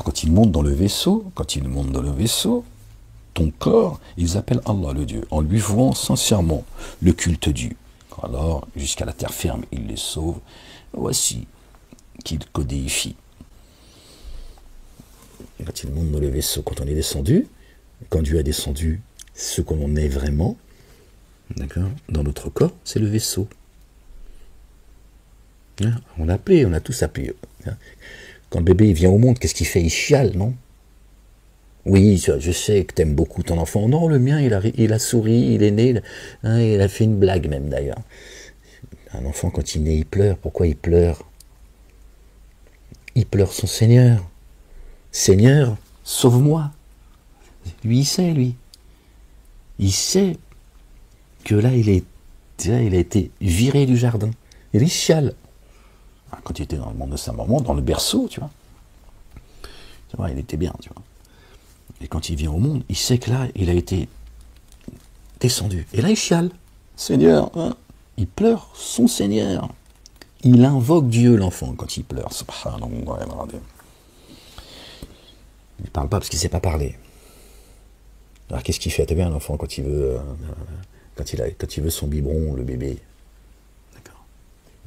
Alors quand ils montent dans le vaisseau, ton corps, ils appellent Allah le Dieu, en lui vouant sincèrement le culte dû. Alors, jusqu'à la terre ferme, il les sauve. Voici qu'il codéifie. Et quand ils montent dans le vaisseau, quand on est descendu, quand Dieu a descendu ce qu'on est vraiment, d'accord, dans notre corps, c'est le vaisseau. Hein, on a tous appelé. Hein. Quand le bébé vient au monde, qu'est-ce qu'il fait? Il chiale, non? Oui, je sais que t'aimes beaucoup ton enfant. Non, le mien, il a souri, il est né, hein, il a fait une blague même d'ailleurs. Un enfant, quand il est né, il pleure. Pourquoi il pleure? Il pleure son Seigneur. Seigneur, sauve-moi. Lui, il sait, lui. Il sait que là, il a été viré du jardin. Il chiale. Quand il était dans le monde de sa maman, dans le berceau, tu vois, il était bien, tu vois. Et quand il vient au monde, il sait que là, il a été descendu. Et là, il chiale. Seigneur, hein, il pleure son Seigneur. Il invoque Dieu, l'enfant, quand il pleure. Subhanallah. Il ne parle pas parce qu'il ne sait pas parler. Alors qu'est-ce qu'il fait? T'as bien l'enfant quand il veut, quand il veut son biberon, le bébé. D'accord.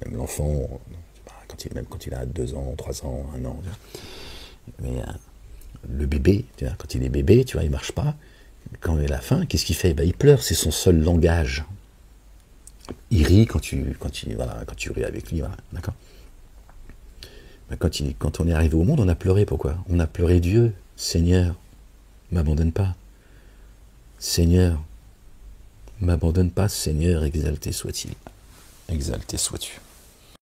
Même l'enfant, quand il a 2 ans, 3 ans, 1 an. Mais le bébé, tu vois, quand il est bébé, tu vois, il marche pas. Quand il a la faim, qu'est-ce qu'il fait? Ben, il pleure, c'est son seul langage. Il rit quand tu ris avec lui, voilà, d'accord. Ben, quand on est arrivé au monde, on a pleuré. Pourquoi? On a pleuré Dieu. Seigneur, m'abandonne pas. Seigneur, m'abandonne pas. Seigneur, exalté soit-il. Exalté sois-tu.